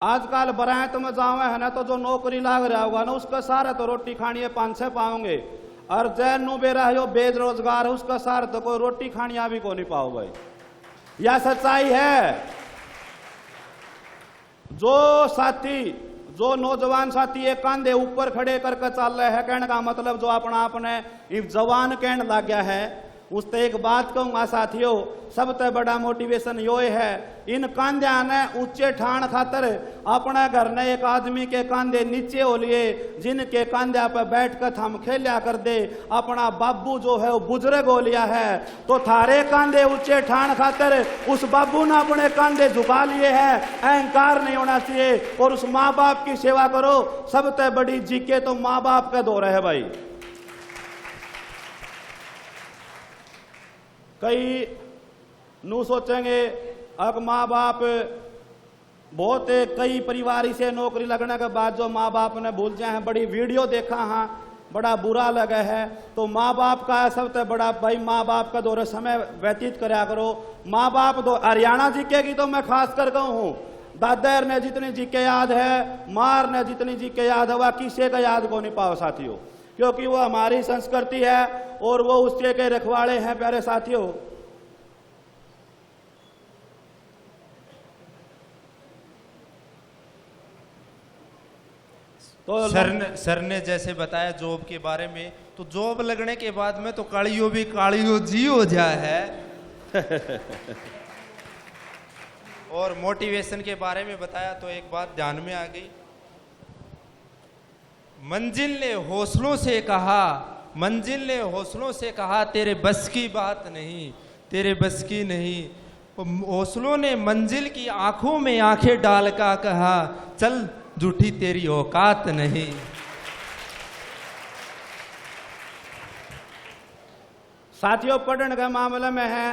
आजकल बरात में जावे है ना तो जो नौकरी लाग रहा होगा ना उसका सारा तो रोटी खानी है 5-6 पाओगे, और जैन नु बेरा है बेरोजगार है उसका सारा तो कोई रोटी खानी भी को नहीं पाओ भाई। यह सच्चाई है। जो साथी जो नौजवान साथी एक कांधे ऊपर खड़े करके चल रहे हैं, कहने का मतलब जो अपना अपने जवान कहने लग गया है, उससे एक बात कहूंगा साथियों, सबसे बड़ा मोटिवेशन यो है, इन कांध्या ने ऊंचे ठाण खातर अपने घर ने एक आदमी के कांधे नीचे हो लिए, जिनके कांध्या पर बैठकर हम खेलिया कर दे, अपना बाबू जो है वो बुजुर्ग हो लिया है, तो थारे कांधे ऊंचे ठाण खातर उस बाबू ने अपने कांधे झुका लिए हैं। अहंकार नहीं होना चाहिए और उस माँ बाप की सेवा करो। सबसे बड़ी जीके तो माँ बाप का दौर है भाई। कई नू सोचेंगे अब माँ बाप बहुत कई परिवार से नौकरी लगने के बाद जो माँ बाप ने भूल जाए हैं, बड़ी वीडियो देखा हाँ, बड़ा बुरा लगा है। तो माँ बाप का सबसे बड़ा भाई माँ बाप का दौरे समय व्यतीत कराया करो। माँ बाप तो हरियाणा जीके की तो मैं खास कर कहूँ, दादर ने जितनी जीके याद है, मार ने जितनी जीके याद है, वह किसी का याद को नहीं पाओ साथियों, क्योंकि वो हमारी संस्कृति है और वो उसके के रखवाले हैं प्यारे साथियों। तो सर ने जैसे बताया जॉब के बारे में, तो जॉब लगने के बाद में तो कालियो भी कालियो जी हो जाए है। और मोटिवेशन के बारे में बताया तो एक बात ध्यान में आ गई, मंजिल ने हौसलों से कहा, मंजिल ने हौसलों से कहा तेरे बस की बात नहीं, तेरे बस की नहीं। हौसलों ने मंजिल की आंखों में आंखें डाल का कहा चल झूठी तेरी औकात नहीं। साथियों पढ़ने के मामले में है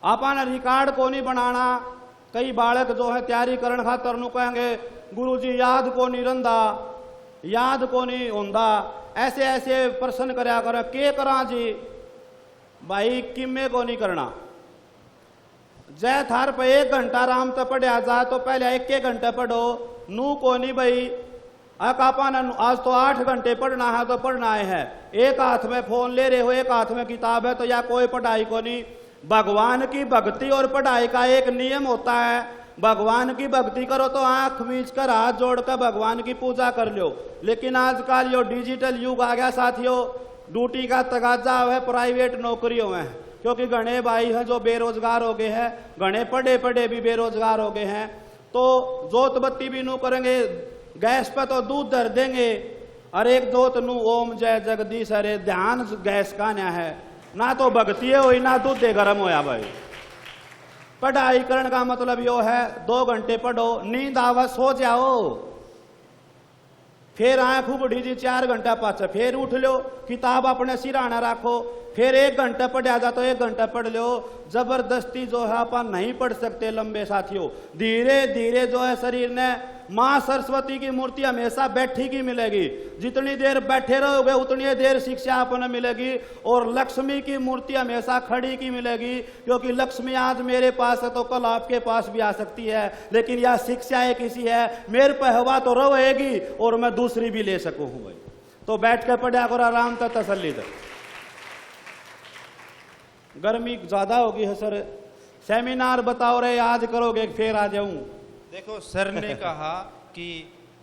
आपने रिकॉर्ड को नहीं बनाना। कई बालक जो है तैयारी करने खातर नु कहेंगे गुरुजी याद को नहीं रंदा, याद को नहीं होंदा, ऐसे ऐसे प्रश्न करया कर के करा जी भाई, किमे को नहीं करना। जय थार पे 1 घंटा आराम से पढ़िया जा तो पहले 1 घंटे पढ़ो, नू को नहीं भाई अकापान आज तो 8 घंटे पढ़ना है तो पढ़ना है। एक हाथ में फोन ले रहे हो, एक हाथ में किताब है, तो या कोई पढ़ाई को नहीं। भगवान की भक्ति और पढ़ाई का एक नियम होता है, भगवान की भक्ति करो तो आंख मीच कर हाथ जोड़कर भगवान की पूजा कर लो। लेकिन आजकल यो डिजिटल युग आ गया साथियों, ड्यूटी का तगाजा है प्राइवेट नौकरियों में, क्योंकि घने भाई हैं जो बेरोजगार हो गए हैं, घने पढ़े पढ़े भी बेरोजगार हो गए हैं। तो जोत बत्ती भी नू करेंगे, गैस पे तो दूध धर देंगे, और एक जोत नू ओम जय जगदीश अरे ध्यान गैस का न्या है ना, तो भक्ति हुई ना दूध दे गर्म होया भाई। पढ़ाई करने का मतलब यो है 2 घंटे पढ़ो, नींद आवा सो जाओ, फिर आंख उगड़ी जी 4 घंटा पाछे फिर उठ लो, किताब अपने सिराना रखो, फिर 1 घंटा पढ़ा जा तो 1 घंटा पढ़ लो। जबरदस्ती जो है अपन नहीं पढ़ सकते लंबे साथियों। धीरे धीरे जो है शरीर ने, मां सरस्वती की मूर्ति हमेशा बैठी की मिलेगी, जितनी देर बैठे रहोगे उतनी देर शिक्षा अपने मिलेगी। और लक्ष्मी की मूर्ति हमेशा खड़ी की मिलेगी, क्योंकि लक्ष्मी आज मेरे पास है तो कल आपके पास भी आ सकती है, लेकिन यह शिक्षा एक किसी है, मेरे पे हवा तो रहेगी और मैं दूसरी भी ले सकूं भाई। तो बैठ कर पढ़ा करो आराम से तसल्ली से। गर्मी ज्यादा होगी है सर, सेमिनार बताओ रे याद करोगे फिर आ जाऊं। देखो सर ने कहा कि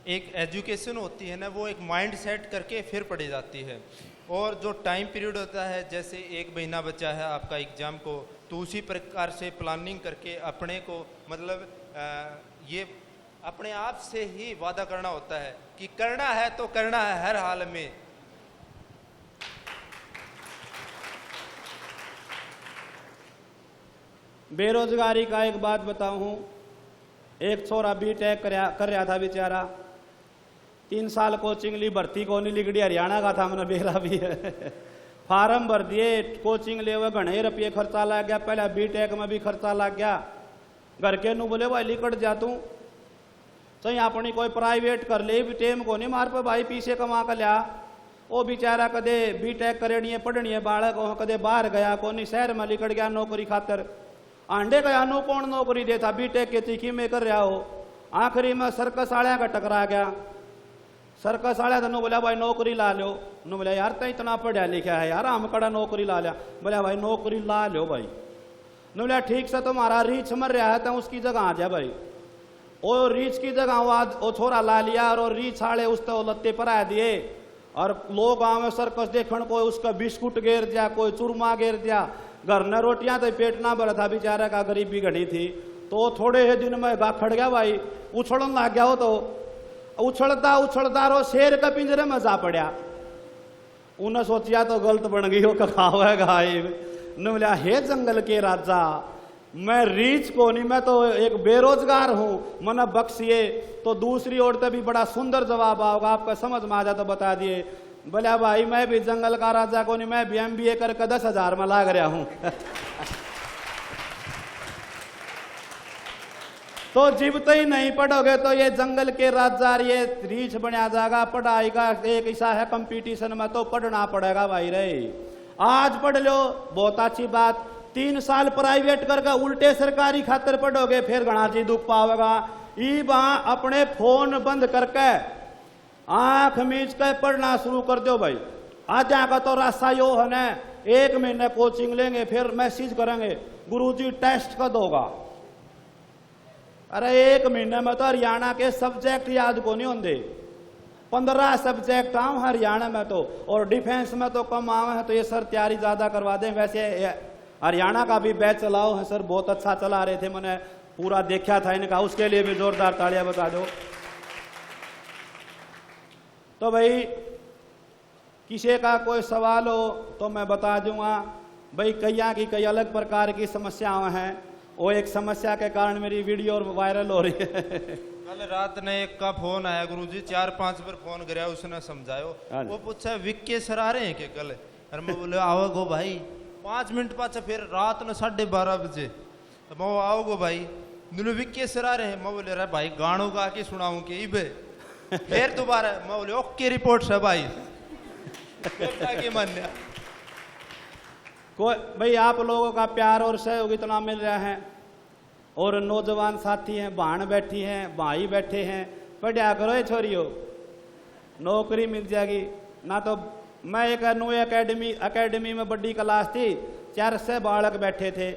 एक एजुकेशन होती है ना, वो एक माइंड सेट करके फिर पढ़ी जाती है, और जो टाइम पीरियड होता है, जैसे 1 महीना बचा है आपका एग्जाम को, तो उसी प्रकार से प्लानिंग करके अपने को मतलब ये अपने आप से ही वादा करना होता है कि करना है तो करना है हर हाल में। बेरोजगारी का एक बात बताऊं, एक छोरा बीटेक कर रहा था बेचारा, 3 साल कोचिंग ली, भर्ती को नहीं लिगड़ी, हरियाणा का था, मैंने बेरा भी है। फार्म भर दिए, कोचिंग ले हुए, घने रुपये खर्चा लग गया, पहले बीटेक में भी खर्चा लग गया। घर के नू बोले भाई लिकट जा तू, चाहे अपनी कोई प्राइवेट कर ले, भी टेम को नहीं मार पे भाई पीछे कमा कर लिया। वो बेचारा कदे बीटेक करेनी है पढ़नी है बालक, कदे बाहर गया को नहीं, शहर में लिकट गया नौकरी खातर। आंडे का अनु कौन नौकरी देता, बीटेक के तीखी में कर रहा हो, आखिरी में सर्कस आलिया का टकरा गया। सर्कस आलिया तो बोला भाई नौकरी ला लो। नु बोला यार तो इतना पढ़ा लिखा है यार, हम कड़ा नौकरी ला लिया। बोला भाई नौकरी ला लो भाई। नु बोला ठीक से तुम्हारा रीछ मर रहा है तो उसकी जगह आ जा भाई। और रीछ की जगह वो छोरा ला लिया और रीछ आले उस तो लत्ते पर आ दिए। और लोग गाँव में सर्कस देखने कोई उसका बिस्कुट गेर दिया, कोई चूरमा गेर दिया। घर ने रोटियां तो पेट ना भरा था बेचारा का, गरीबी घड़ी थी। तो थोड़े ही दिन में गाखड़ गया भाई, उछड़न लग गया। हो तो उछलता उछलता रो शेर का पिंजरे में जा पड़ा। उन्हें सोचिया तो गलत बन गई हो कहावे गाय। न बोला हे जंगल के राजा, मैं रीछ को नहीं, मैं तो एक बेरोजगार हूं, मन बख्शिए। तो दूसरी ओर से भी बड़ा सुंदर जवाब आओगा, आपका समझ में आ जाए तो बता दिए। बोला भाई मैं भी जंगल का राजा को नहीं, मैं भी MBA करके 10,000 में लाग रहा हूं। तो जीवते ही नहीं पढ़ोगे तो ये जंगल के राजा ये रीछ बना जाएगा। पढ़ाई का एक ऐसा है कंपटीशन में तो पढ़ना पड़ेगा भाई रे। आज पढ़ लो बहुत अच्छी बात, 3 साल प्राइवेट करके उल्टे सरकारी खातर पढ़ोगे फिर घना जी दुख पाओगा। अपने फोन बंद करके आंख मीच के पढ़ना शुरू कर दो भाई। आजा का तो रास्ता यो है ना, 1 महीने कोचिंग लेंगे फिर मैसेज करेंगे गुरुजी टेस्ट कब होगा। अरे 1 महीने में तो हरियाणा के सब्जेक्ट याद को नहीं होंगे। 15 सब्जेक्ट आम हरियाणा में तो, और डिफेंस में तो कम आवे हैं। तो ये सर तैयारी ज्यादा करवा दें। वैसे हरियाणा का भी बैच चलाओ है सर, बहुत अच्छा चला रहे थे, मैंने पूरा देखा था इनका, उसके लिए भी जोरदार तालियां बता दो। तो भाई किसी का कोई सवाल हो तो मैं बता दूंगा भाई। कई अलग प्रकार की समस्याएं हैं। वो एक समस्या के कारण मेरी वीडियो वायरल हो रही है। कल रात ने एक का फोन आया गुरुजी, 4-5 बार फोन कराया, उसने समझायो। वो पूछा विक्के सर आ रहे हैं क्या कल? अरे मैं बोले आओगो भाई। 5 मिनट पाचा फिर रात ने 12:30 बजे तो मैं आओगो भाई। दोनों विक्के सर आ रहे हैं। मैं बोले अरे भाई गानों गा के सुनाऊं के इबे। फिर दोबारा मैं बोले ओके रिपोर्ट है भाई। मान्या कोई भाई आप लोगों का प्यार और सहयोग इतना मिल रहा है, और नौजवान साथी हैं, बहन बैठी हैं, भाई बैठे हैं। पढ़ा करो ये छोरियो, नौकरी मिल जाएगी ना। तो मैं एक न्यू एकेडमी में बड़ी क्लास थी, 400 बालक बैठे थे।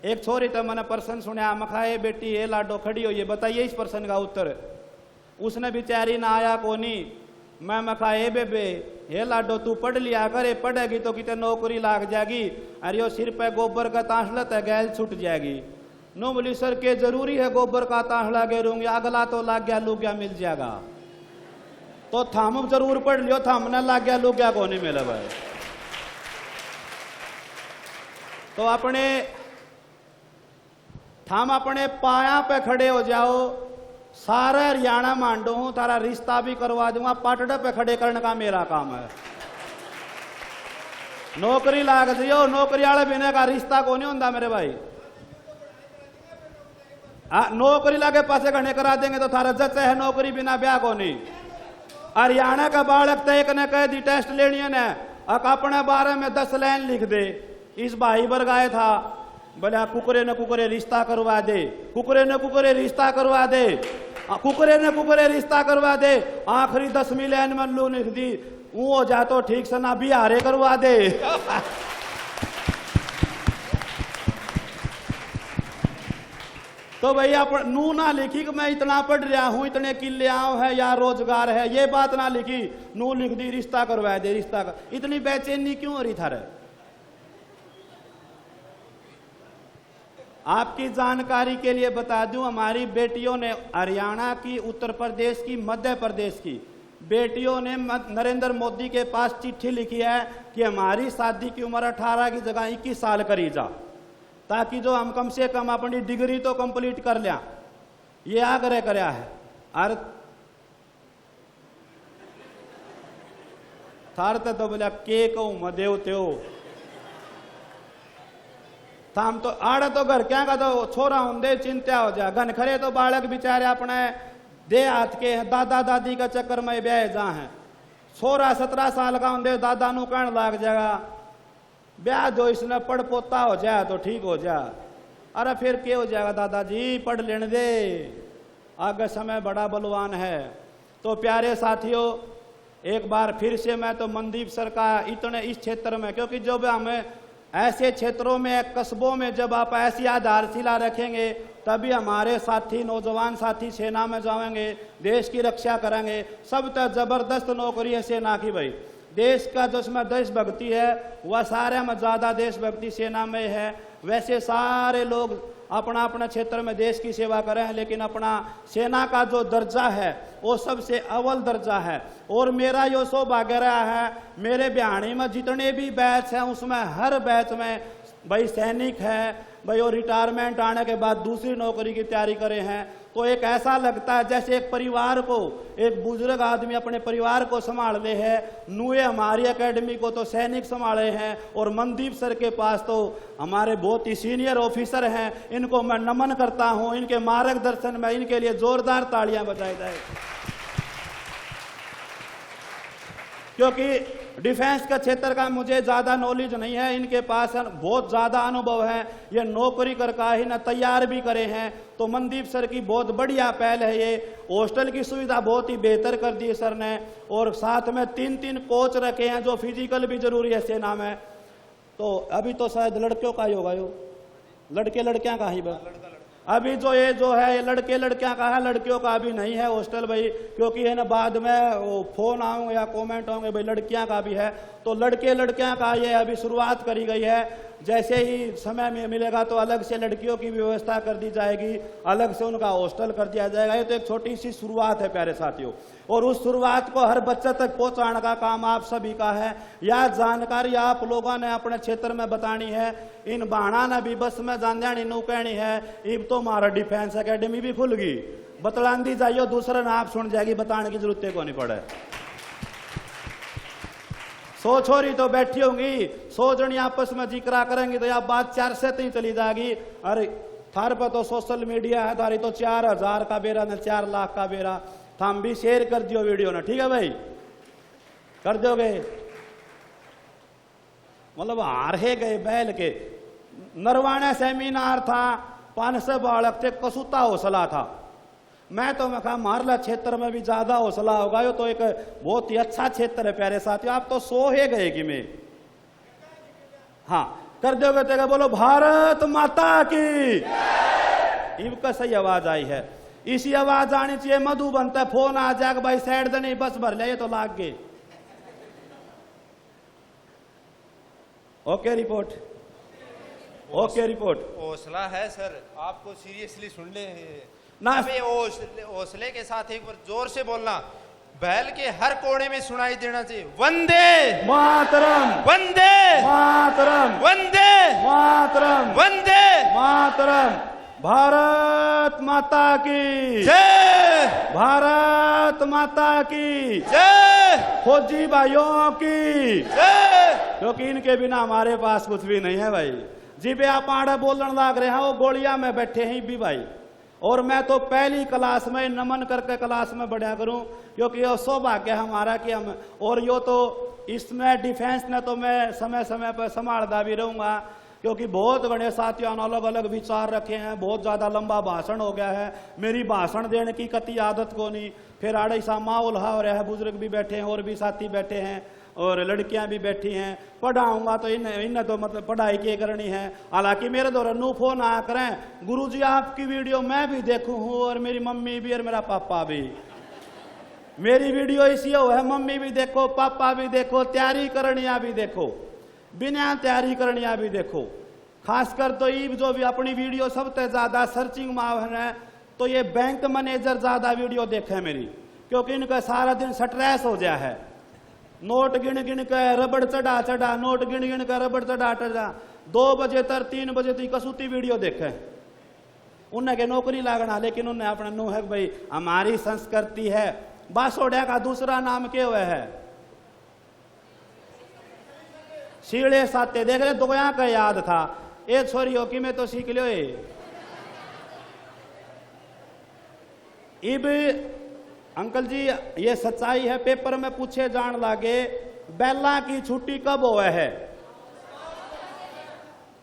एक छोरी तो मैंने प्रश्न सुना, मखाए बेटी ये लाडो खड़ी हो, ये बताइए इस प्रश्न का उत्तर। उसने बेचारी ना आया कोनी। मैं मखाए बेबे हे लाडो तू पढ़ लिया करे, पढ़ेगी तो कितने नौकरी लाग जाएगी। अरे यो सिर पे गोबर का तांसलत है, गैल छूट जाएगी। नो बोली सर के जरूरी है गोबर का तांसला गेरूंगी, अगला तो लाग गया लुग गया मिल जाएगा। तो थम जरूर पढ़ लियो, थमने लाग गया लुग गया को नहीं मिला भाई। तो थम अपने पाया पे खड़े हो जाओ। सारा हरियाणा मांडो हूं, तारा रिश्ता भी करवा दूंगा, पाटड़े पे खड़े करने का मेरा काम है। नौकरी लाग दियो, नौकरी वाले बिना का रिश्ता को नहीं होता मेरे भाई। नौकरी लागे पासे घने करा देंगे तो थारा जच है, नौकरी बिना ब्याह को नहीं। हरियाणा का बालक तो एक ने कह दी टेस्ट लेनी है ना, अपने बारे में 10 लाइन लिख दे। इस भाई वर्ग आया था, बोला कुकरे न कुकरे रिश्ता करवा दे, कुकरे न कुकरे रिश्ता करवा दे, कुकरे न कुकरे रिश्ता करवा दे। आखिरी 10वीं लाइन में लू लिख दी, वो हो जा तो ठीक से ना बिहारे करवा दे। तो भैया नू ना लिखी कि मैं इतना पढ़ रहा हूं, इतने किले आओ है या रोजगार है, ये बात ना लिखी। नू लिख दी रिश्ता करवा दे, रिश्ता कर। इतनी बेचैनी क्यों हो रही थारे? आपकी जानकारी के लिए बता दूं, हमारी बेटियों ने हरियाणा की, उत्तर प्रदेश की, मध्य प्रदेश की बेटियों ने नरेंद्र मोदी के पास चिट्ठी लिखी है कि हमारी शादी की उम्र 18 की जगह 21 साल करी जा, ताकि जो हम कम से कम अपनी डिग्री तो कंप्लीट कर लिया। ये आग्रह कराया है। और थारते तो बोला के कहूं मैं देवते हो थाम तो आड़े तो घर क्या का तो छोरा होंगे चिंता हो जा। घन खरे तो बालक बेचारे अपने दे हाथ के दादा दादी का चक्कर में ब्याह जा है। छोरा 17 साल का होंगे दादा नु कहने लाग जाएगा ब्याह जो इसने पढ़ पोता हो जाए तो ठीक हो जा। अरे फिर क्या हो जाएगा दादाजी, पढ़ लेने दे, आगे समय बड़ा बलवान है। तो प्यारे साथियों, एक बार फिर से मैं तो मनदीप सर का इतने इस क्षेत्र में, क्योंकि जब हमें ऐसे क्षेत्रों में, कस्बों में जब आप ऐसी आधारशिला रखेंगे तभी हमारे साथी, नौजवान साथी सेना में जाएंगे, देश की रक्षा करेंगे। सब तक जबरदस्त नौकरी है सेना की भाई। देश का जिसमें देशभक्ति है वह सारे में ज्यादा देशभक्ति सेना में है। वैसे सारे लोग अपना अपना क्षेत्र में देश की सेवा करें, लेकिन अपना सेना का जो दर्जा है वो सबसे अव्वल दर्जा है। और मेरा यो सौभाग्य रहा है, मेरे बिहानी में जितने भी बैच हैं उसमें हर बैच में भाई सैनिक है भाई, और रिटायरमेंट आने के बाद दूसरी नौकरी की तैयारी करे हैं। तो एक ऐसा लगता है जैसे एक परिवार को, एक बुजुर्ग आदमी अपने परिवार को संभाल ले है। नुए हमारी एकेडमी को तो सैनिक संभाले हैं, और मनदीप सर के पास तो हमारे बहुत ही सीनियर ऑफिसर हैं। इनको मैं नमन करता हूं, इनके मार्गदर्शन में इनके लिए जोरदार तालियां बजाई जाए, क्योंकि डिफेंस का क्षेत्र का मुझे ज्यादा नॉलेज नहीं है, इनके पास बहुत ज्यादा अनुभव है। ये नौकरी करके ही ना तैयार भी करे हैं। तो मनदीप सर की बहुत बढ़िया पहल है ये। हॉस्टल की सुविधा बहुत ही बेहतर कर दी सर ने, और साथ में 3-3 कोच रखे हैं जो फिजिकल भी जरूरी है सेना में। तो अभी तो शायद लड़कियों का ही होगा, यो लड़के लड़कियां का ही अभी जो ये जो है ये लड़के लड़कियां का है, लड़कियों का अभी नहीं है हॉस्टल भाई, क्योंकि है ना बाद में वो फोन आऊंगे या कमेंट होंगे भाई लड़कियां का भी है। तो लड़के लड़कियां का ये अभी शुरुआत करी गई है। जैसे ही समय में मिलेगा तो अलग से लड़कियों की व्यवस्था कर दी जाएगी, अलग से उनका हॉस्टल कर दिया जाएगा। ये तो एक छोटी सी शुरुआत है प्यारे साथियों, और उस शुरुआत को हर बच्चे तक पहुंचाने का काम आप सभी का है। यह जानकारी आप लोगों ने अपने क्षेत्र में बतानी है। इन बहाना ने भी बस में जान नू कहनी है। अब तो हमारा डिफेंस एकेडमी भी खुल गई, बतलान दी जाइए, दूसरा ना आप सुन जाएगी, बताने की जरूरत को नहीं पड़े। 100 छोरी तो बैठी होंगी, 100 जनी आपस में जिक्रा करेंगे तो यह बात 4 से ही चली जाएगी। अरे थार पर तो सोशल मीडिया है, तारी तो 4000 का बेरा न 4 लाख का बेरा। हम भी शेयर कर दियो वीडियो ना, ठीक है भाई, कर दोगे। मतलब हार है गए बैल के नरवाने सेमिनार था, 500 बालक थे, कसूता हौसला था। मैं कहा मारला क्षेत्र में भी ज्यादा हौसला होगा, ये तो एक बहुत ही अच्छा क्षेत्र है प्यारे साथियों। आप तो 100 है गए कि में, हाँ कर दोगे तो बोलो भारत माता की। इब का सही आवाज आई है, इसी आवाज आनी चाहिए। मधु बनता फोन आ जाएगा भाई साइड दे नहीं बस भर ले, तो लाग गए। Okay report, okay report. हौसला है सर, आपको सीरियसली सुन ले ना। हौसले के साथ एक बार जोर से बोलना, बैल के हर कोने में सुनाई देना चाहिए, वंदे मातरम, वंदे मातरम, वंदे मातरम, वंदे मातरम। भारत माता की जय, भारत माता की जय, फौजी भाइयों की जय। क्योंकि इनके बिना हमारे पास कुछ भी नहीं है भाई। जी पे आप आड़े बोलने लग रहे हैं, वो गोलियां में बैठे हैं भी भाई। और मैं तो पहली क्लास में नमन करके क्लास में बढ़िया करूं, क्योंकि ये सौभाग्य है हमारा कि हम, और यो तो इसमें डिफेंस ने तो मैं समय समय पर संभालता भी रहूंगा, क्योंकि बहुत बड़े साथियों ने अलग अलग विचार रखे हैं। बहुत ज्यादा लंबा भाषण हो गया है, मेरी भाषण देने की कति आदत को नहीं। फिर आड़े सा माहौल हो रहा है, बुजुर्ग भी बैठे हैं और भी साथी बैठे हैं और लड़कियां भी बैठी हैं। पढ़ाऊंगा तो इन्हें तो मतलब पढ़ाई की करनी है। हालांकि मेरे द्वारा नू फोन आ करें, गुरुजी आपकी वीडियो मैं भी देखूं हूं, और मेरी मम्मी भी और मेरा पापा भी। मेरी वीडियो इसी है, मम्मी भी देखो, पापा भी देखो, तैयारी करनिया भी देखो, बिना तैयारी करनिया भी देखो। खासकर तो ईब जो भी अपनी वीडियो सबसे ज्यादा सर्चिंग में है, तो ये बैंक मैनेजर ज्यादा वीडियो देखे मेरी, क्योंकि इनका सारा दिन स्ट्रेस हो गया है। नोट गिन गिन के रबड़ चढ़ा चढ़ा, नोट गिन गिन के रबड़ चढ़ा चढ़ा, 2 बजे तक 3 बजे तक कसूती वीडियो देखे। उन्हें के नौकरी लागना, लेकिन उन्हें अपना नो है भाई हमारी संस्कृति है। बासोड़िया का दूसरा नाम क्या हुआ है? सीढ़े साते। देख रहे दोया का याद था, एक छोरी हो कि मैं तो सीख लियो। इब अंकल जी ये सच्चाई है, पेपर में पूछे जान लागे बैला की छुट्टी कब हुआ है।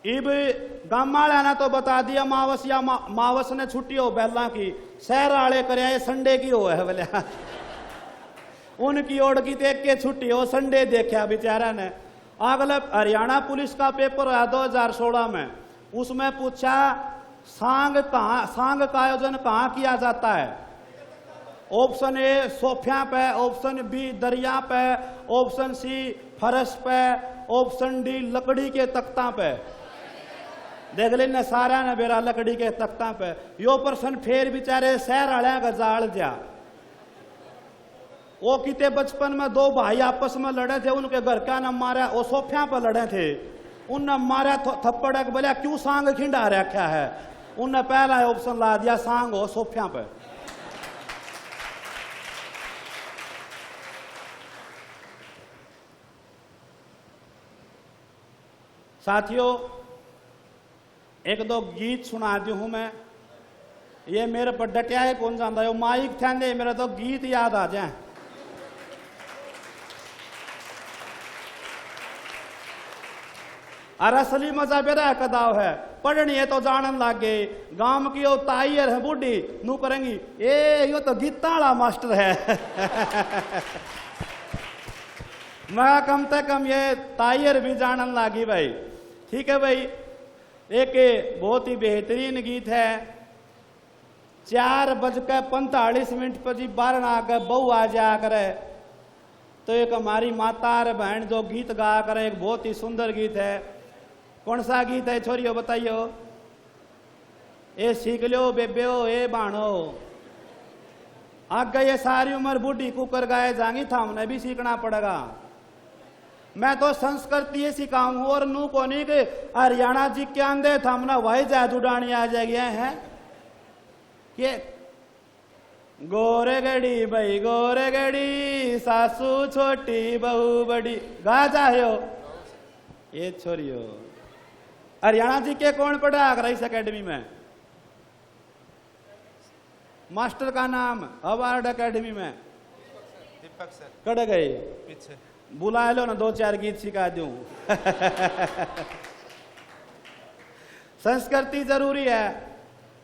इब गाँव वाला ने तो बता दिया मावस या मावस ने छुट्टी हो बैला की, शहर वाले करे संडे की हो है बोलिया उनकी ओर की देख के छुट्टी हो संडे देखा बेचारा ने। अगले हरियाणा पुलिस का पेपर आया 2016 में, उसमें पूछा सांग का आयोजन कहाँ किया जाता है। ऑप्शन ए सोफिया पे, ऑप्शन बी दरिया पे, ऑप्शन सी फरस पे, ऑप्शन डी लकड़ी के तख्ता पे। देख लेना सारा ने बेरा लकड़ी के तख्ता पे। यो प्रश्न फिर बेचारे शहर वाले का जाल दिया। वो किते बचपन में दो भाई आपस में लड़े थे, उनके घर का न मारा, वो सोफिया पर लड़े थे, उनने मारा थप्पड़ बोला क्यों सांग खिंडा रखा है। उनने पहला ऑप्शन ला दिया सांग हो सोफिया पे। साथियों एक दो गीत सुना दी हूं मैं, ये मेरे पर डटिया है कौन जानता है, माइक थे मेरे तो गीत याद आ जाए। और असली मजा बेरा कदाव है, पढ़नी है तो जानन लग गए। गांव की वो ताइयर है बूढ़ी नू करेंगी ए यो तो गीताड़ा मास्टर है मैं कम से कम ये ताइयर भी जानन लगी भाई। ठीक है भाई, एक बहुत ही बेहतरीन गीत है। 4:45 पर जी बारह आकर बहू आ जा करे तो एक हमारी माता और बहन जो गीत गा करे, एक बहुत ही सुंदर गीत है। कौन सा गीत है छोरियो बताइयो। ए सीख लो बेबे ए बाणो, आगे ये सारी उम्र बूढ़ी कुकर गाए जाएंगी था, हमने भी सीखना पड़ेगा। मैं तो संस्कृति ये सिखाऊं और नू को नहीं कि हरियाणा जी के अंदर था हमने वही जात उड़ानी आ जाएगी है कि गोरे गड़ी भाई गोरे गड़ी सासू छोटी बहू बड़ी गा जाओ ये छोरियो। हरियाणा जी के कौन पढ़ा कर इस अकेडमी में? मास्टर का नाम अवार्ड अकेडमी में दीपक सर कड़ गए, पीछे बुला लो ना, 2-4 गीत सिखा दूं संस्कृति जरूरी है।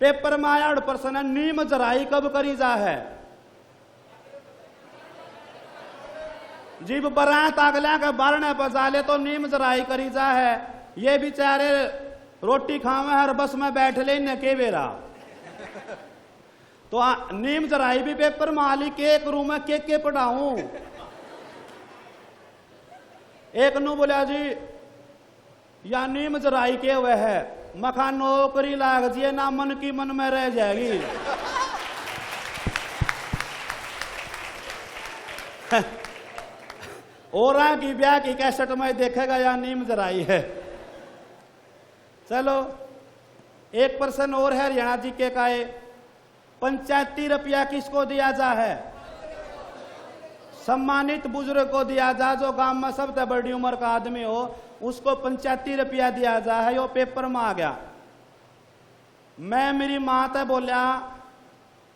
पेपर में आया प्रश्न नीम जराई कब करी जा है। जीव बरात अगला के बारने बजा ले तो नीम जराई करी जा है। ये बेचारे रोटी खावे हर बस में बैठ ले न के बेरा तो नीम जराई भी पेपर में आली के रूम में के पढ़ाऊं। एक नु बोला जी या नीम जराई के हुए है, मखा नौकरी लाग जी ना मन की मन में रह जाएगी और की ब्याह की कैसेट में देखेगा या नीम जराई है। चलो एक प्रश्न और है हरियाणा जी के का, पंचायती रुपया किसको दिया जा है? सम्मानित बुजुर्ग को दिया जा, जो गांव में सबसे बड़ी उम्र का आदमी हो उसको पंचायती रुपया दिया जा है। यो पेपर में आ गया। मैं मेरी माँ से बोलिया,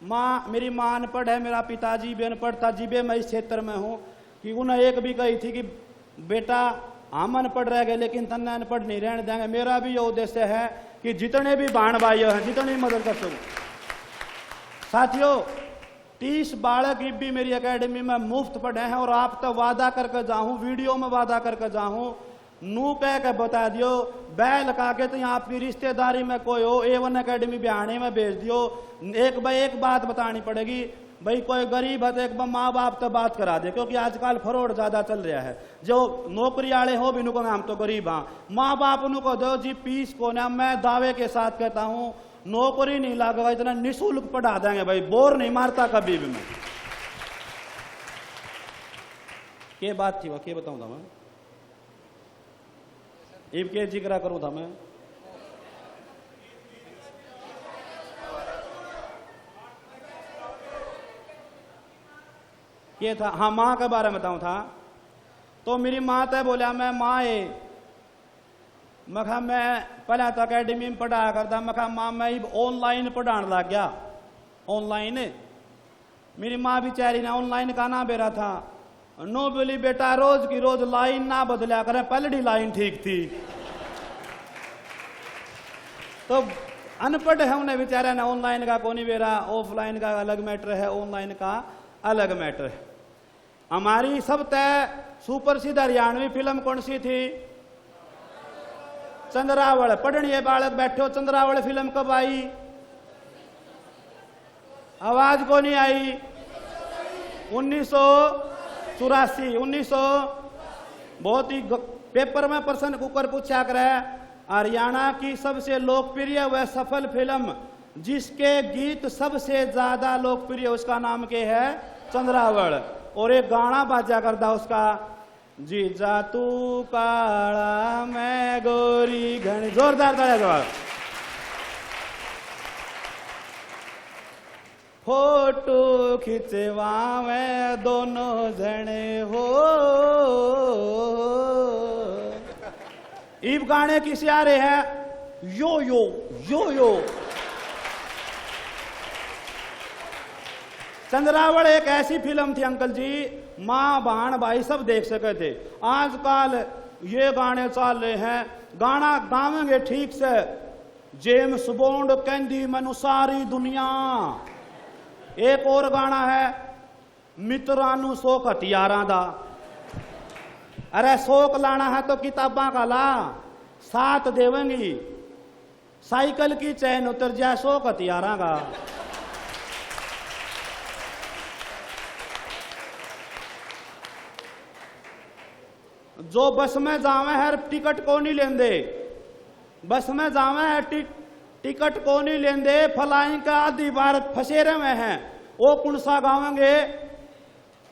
माँ मेरी माँ अनपढ़ है, मेरा पिताजी भी अनपढ़ था, जीबे मैं इस क्षेत्र में हूँ, कि उन्हें एक भी कही थी कि बेटा हम अनपढ़ रह गए लेकिन तन्ने अनपढ़ नहीं रहने देंगे। मेरा भी ये उद्देश्य है कि जितने भी बहन भाई हैं जितनी मदद कर सकूं। साथियों 30 बालक भी मेरी एकेडमी में मुफ्त पढ़े हैं और आप तो वादा करके जाऊं, वीडियो में वादा करके जाऊं, नू कह के बता दियो बैल का के तो यहाँ आपकी रिश्तेदारी में कोई हो A1 एकेडमी बिहाने में भेज दियो। एक भाई एक बात बतानी पड़ेगी भाई, कोई गरीब है तो एक बार माँ बाप तो बात करा दे, क्योंकि आजकल फ्रॉड ज्यादा चल रहा है। जो नौकरी वाले हो भी नुको हम तो गरीब हाँ, माँ बाप नुको दो जी फीस को ना, मैं दावे के साथ कहता हूँ नौकरी नहीं लगेगा इतना निःशुल्क पढ़ा देंगे भाई, बोर नहीं मारता कभी भी मैं। के बात थी वह के बताऊं था मैं, इब के जिक्र करूं था मैं। ये था हाँ माँ के बारे में बताऊं था। तो मेरी माँ तो बोला मैं माँ है, मखा मैं पहले तो अकेडमी में पढ़ाया करता, मखा माँ मैं ऑनलाइन पढ़ाने लग गया। ऑनलाइन मेरी माँ बेचारी ने ऑनलाइन का ना बेरा था, नो बोली बेटा रोज की रोज लाइन ना बदलिया करें, पहली लाइन ठीक थी। तो अनपढ़ है उन्हें बेचारा ना ऑनलाइन का कोनी बेरा, ऑफलाइन का अलग मैटर है, ऑनलाइन का अलग मैटर है। हमारी सब तय सुप्रसिद्ध हरियाणवी फिल्म कौन सी थी? चंद्रावल। पढ़निए बालक बैठे हो, चंद्रावल फिल्म कब आई? आवाज को नहीं आई। 1984। 1900 बहुत ही पेपर में प्रश्न कुकर पूछा करे। हरियाणा की सबसे लोकप्रिय व सफल फिल्म जिसके गीत सबसे ज्यादा लोकप्रिय, उसका नाम क्या है? चंद्रावल। और एक गाना बाजा करता उसका, जीजा तू काला मैं गोरी घनी। जोरदार तालियां जवाब। फोटो खिंचवा में दोनों जने हो। इब गाने किसे आ रहे हैं? यो यो यो यो। चंद्रावल एक ऐसी फिल्म थी अंकल जी, माँ बहन भाई सब देख सके थे। आजकल ये गाने चल रहे हैं, गाना गावेंगे ठीक से, जेम्स बॉन्ड कहंदी मैनू सारी दुनिया। एक और गाना है, मित्रानू शौक हथियारां दा। अरे शौक लाना है तो किताबां का ला, साथ देवेंगी। साइकिल की चैन उतर जाए, शौक हथियारां का। जो बस में जावे है टिकट को नहीं लेंदे, बस में जावे है टिकट को नहीं लेंदे, फलाई का आधी बार फसेरे में है। वो कौन सा गावेंगे?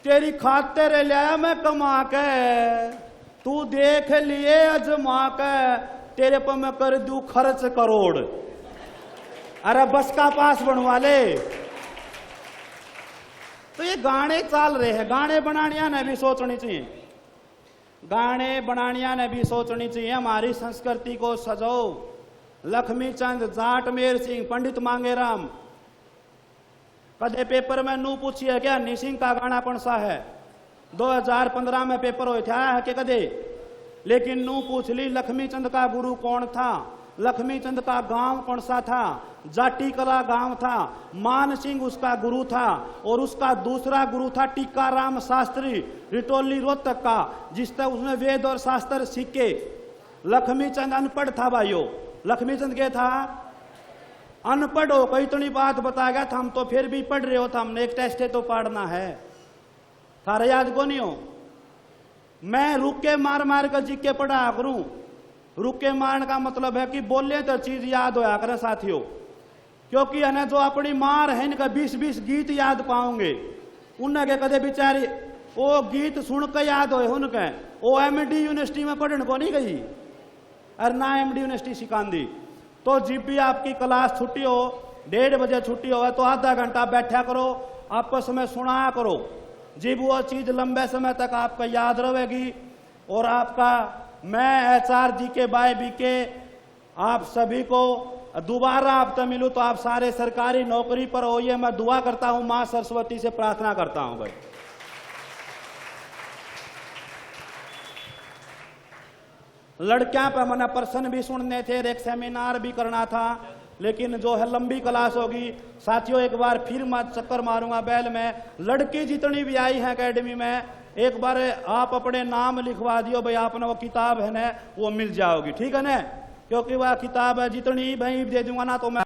तेरी खातिर लिया मैं कमा के, तू देख लिए अजमा के, तेरे पर मैं कर दूं खर्च करोड़। अरे बस का पास बनवा ले। तो ये गाने चल रहे हैं, गाने बनानिया ने भी सोचनी चाहिए, गाने बनानिया ने भी सोचनी चाहिए। हमारी संस्कृति को सजाओ। लक्ष्मी चंद, जाट मेर सिंह, पंडित मांगेराम। कदे पेपर में नू पूछिए क्या हनी सिंह का गाना कौन सा है? 2015 में पेपर हो था है कि कदे, लेकिन नू पूछ ली लक्ष्मी चंद का गुरु कौन था, लक्ष्मी चंद का गांव कौन सा था? जाटी कला गांव था। मान सिंह उसका गुरु था और उसका दूसरा गुरु था टीकाराम शास्त्री रिटोली रोहतक का, जिससे उसने वेद और शास्त्र सीखे। लक्ष्मी चंद अनपढ़ था भाइयों। लक्ष्मी चंद क्या था? अनपढ़ हो कोई इतनी बात बता गया था, हम तो फिर भी पढ़ रहे हो था, हमने एक टेस्ट है तो पढ़ना है। थारा याद को नहीं हो? मैं रुक के मार मार कर जी के पढ़ा करूं। रुक के मारने का मतलब है कि बोले तो चीज याद होया करे साथियों, क्योंकि है जो अपनी मार है इनका 20-20 गीत याद पाओगे। उनके कदे बेचारी वो गीत सुन के याद हो उनके। वो एमडी यूनिवर्सिटी में पढ़ने को नहीं गई और ना एमडी यूनिवर्सिटी सिखांदी। तो जब भी आपकी क्लास छुट्टी हो, 1:30 बजे छुट्टी हो तो आधा घंटा बैठा करो, आपस में सुनाया करो। जब वो चीज लंबे समय तक आपका याद रहेगी। और आपका मैं HR जी के बाय बी के आप सभी को दोबारा आपसे मिलूं तो आप सारे सरकारी नौकरी पर हो, ये मैं दुआ करता हूं, मां सरस्वती से प्रार्थना करता हूं भाई। लड़कियां पर मैंने प्रश्न भी सुनने थे, एक सेमिनार भी करना था, लेकिन जो है लंबी क्लास होगी। साथियों एक बार फिर मैं चक्कर मारूंगा बैल में। लड़की जितनी भी आई है एकेडमी में, एक बार आप अपने नाम लिखवा दियो भाई, आपने वो किताब है ना वो मिल जाओगी, ठीक है ना? क्योंकि वह किताब है जितनी भाई दे दूंगा ना तो मैं